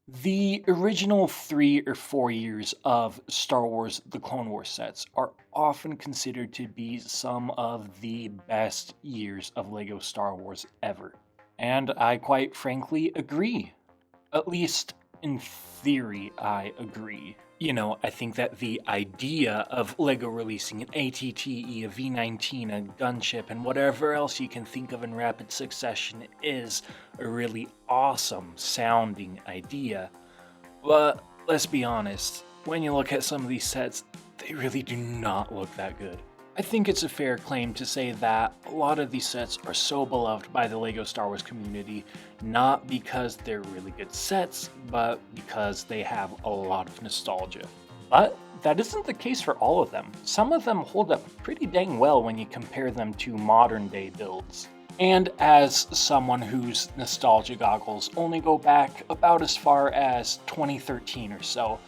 The original 3 or 4 years of Star Wars The Clone Wars sets are often considered to be some of the best years of LEGO Star Wars ever. And I quite frankly agree. At least in theory, I agree. I think that the idea of LEGO releasing an ATTE, a V-19, a gunship, and whatever else you can think of in rapid succession is a really awesome sounding idea. But let's be honest, when you look at some of these sets, they really do not look that good. I think it's a fair claim to say that a lot of these sets are so beloved by the LEGO Star Wars community, not because they're really good sets, but because they have a lot of nostalgia. But that isn't the case for all of them. Some of them hold up pretty dang well when you compare them to modern day builds. And as someone whose nostalgia goggles only go back about as far as 2013 or so,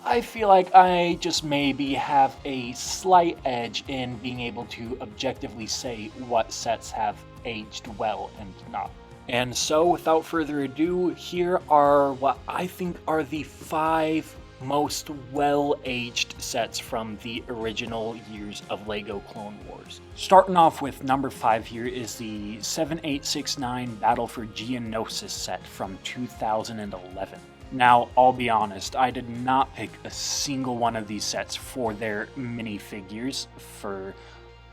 I feel like I just maybe have a slight edge in being able to objectively say what sets have aged well and not. And so, without further ado, here are what I think are the 5 most well-aged sets from the original years of LEGO Clone Wars. Starting off with number 5 here is the 7869 Battle for Geonosis set from 2011. Now, I'll be honest, I did not pick a single one of these sets for their minifigures for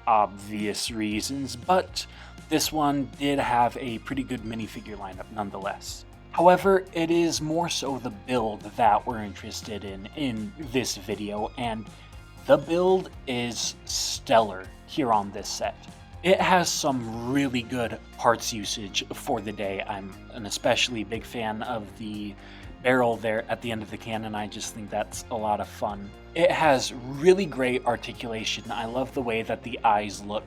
obvious reasons, but this one did have a pretty good minifigure lineup nonetheless. However, it is more so the build that we're interested in this video, and the build is stellar here on this set. It has some really good parts usage for the day. I'm an especially big fan of the barrel there at the end of the cannon. I just think that's a lot of fun. It has really great articulation. I love the way that the eyes look,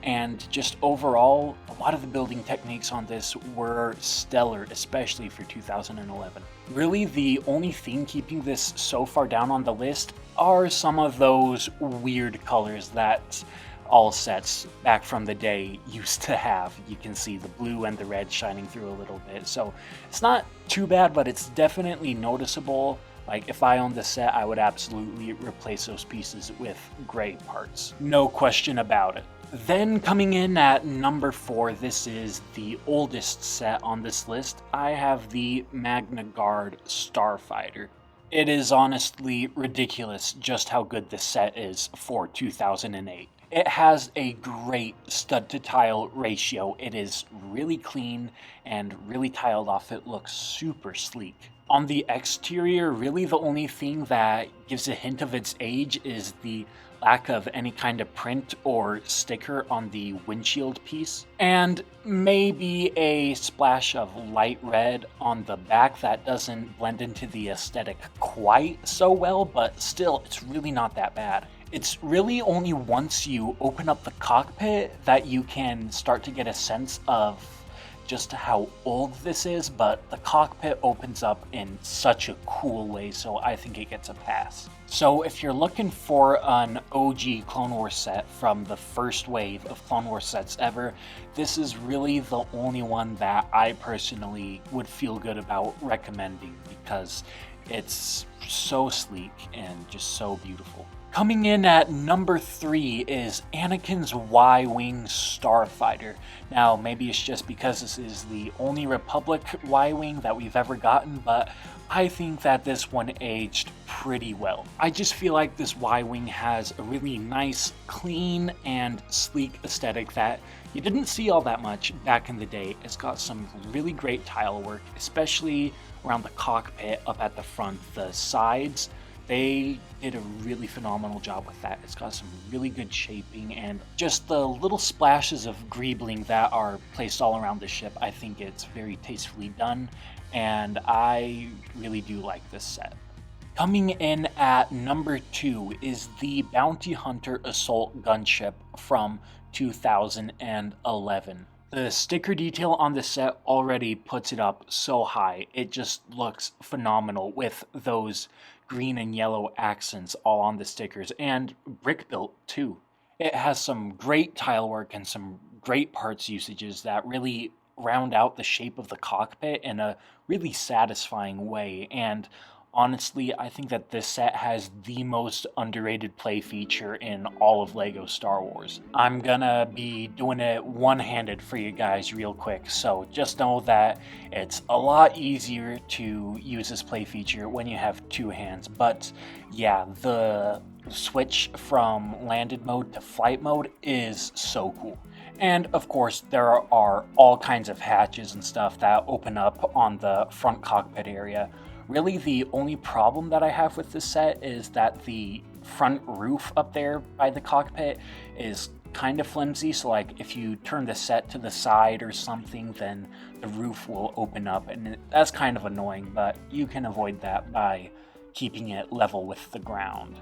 and just overall, a lot of the building techniques on this were stellar, especially for 2011. Really, the only thing keeping this so far down on the list are some of those weird colors that all sets back from the day used to have. You can see the blue and the red shining through a little bit, so it's not too bad, but it's definitely noticeable. Like, if I owned this set, I would absolutely replace those pieces with gray parts. No question about it. Then coming in at number 4, this is the oldest set on this list. I have the Magna Guard Starfighter. It is honestly ridiculous just how good this set is for 2008. It has a great stud to tile ratio. It is really clean and really tiled off. It looks super sleek. On the exterior, really the only thing that gives a hint of its age is the lack of any kind of print or sticker on the windshield piece, and maybe a splash of light red on the back that doesn't blend into the aesthetic quite so well, but still, it's really not that bad. It's really only once you open up the cockpit that you can start to get a sense of just how old this is, but the cockpit opens up in such a cool way, so I think it gets a pass. So if you're looking for an OG Clone Wars set from the first wave of Clone Wars sets ever, this is really the only one that I personally would feel good about recommending, because it's so sleek and just so beautiful. Coming in at number 3 is Anakin's Y-Wing Starfighter. Now, maybe it's just because this is the only Republic Y-Wing that we've ever gotten, but I think that this one aged pretty well. I just feel like this Y-Wing has a really nice, clean, and sleek aesthetic that you didn't see all that much back in the day. It's got some really great tile work, especially around the cockpit up at the front. The sides, they did a really phenomenal job with that. It's got some really good shaping, and just the little splashes of greebling that are placed all around the ship. I think it's very tastefully done, and I really do like this set. Coming in at number 2 is the Bounty Hunter Assault Gunship from 2011. The sticker detail on this set already puts it up so high. It just looks phenomenal with those green and yellow accents all on the stickers, and brick built too. It has some great tile work and some great parts usages that really round out the shape of the cockpit in a really satisfying way. And honestly, I think that this set has the most underrated play feature in all of LEGO Star Wars. I'm gonna be doing it one-handed for you guys real quick, so just know that it's a lot easier to use this play feature when you have two hands. But yeah, the switch from landed mode to flight mode is so cool. And of course, there are all kinds of hatches and stuff that open up on the front cockpit area. Really, the only problem that I have with this set is that the front roof up there by the cockpit is kind of flimsy, so like if you turn the set to the side or something, then the roof will open up, and that's kind of annoying, but you can avoid that by keeping it level with the ground.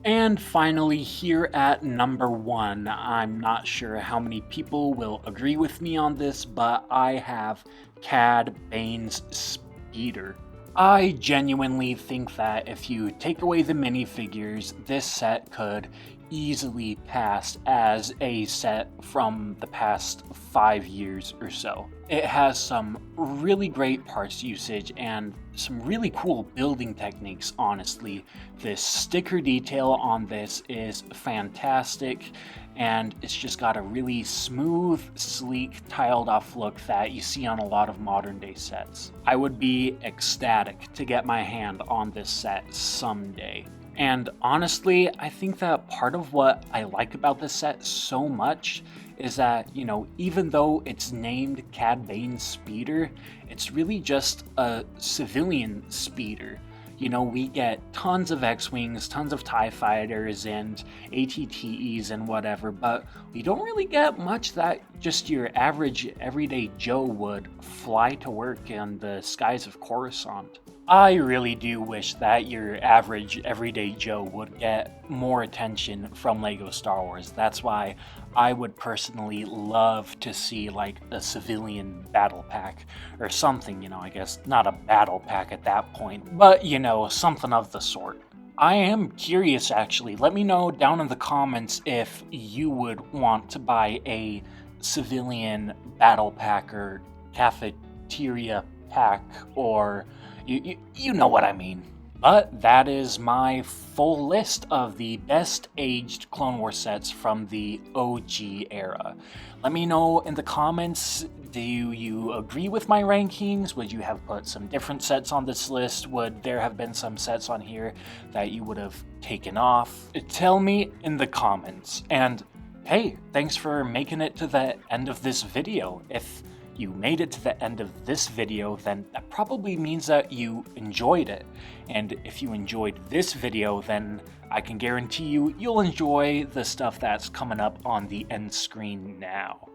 And finally, here at number 1, I'm not sure how many people will agree with me on this, but I have Cad Bane's Speeder. I genuinely think that if you take away the minifigures, this set could easily pass as a set from the past 5 years or so. It has some really great parts usage and some really cool building techniques, honestly. The sticker detail on this is fantastic, and it's just got a really smooth, sleek, tiled off look that you see on a lot of modern day sets. I would be ecstatic to get my hand on this set someday. And honestly, I think that part of what I like about this set so much is that, even though it's named Cad Bane's Speeder, it's really just a civilian speeder. We get tons of X-Wings, tons of TIE Fighters, and ATTEs and whatever, but we don't really get much that just your average everyday Joe would fly to work in the skies of Coruscant. I really do wish that your average everyday Joe would get more attention from LEGO Star Wars. That's why I would personally love to see like a civilian battle pack or something, I guess not a battle pack at that point, but something of the sort. I am curious actually. Let me know down in the comments if you would want to buy a civilian battle pack or cafeteria pack, or you know what I mean. But that is my full list of the best aged Clone Wars sets from the OG era. Let me know in the comments, do you agree with my rankings? Would you have put some different sets on this list? Would there have been some sets on here that you would have taken off? Tell me in the comments. And hey, thanks for making it to the end of this video. If you made it to the end of this video, then that probably means that you enjoyed it. And if you enjoyed this video, then I can guarantee you'll enjoy the stuff that's coming up on the end screen now.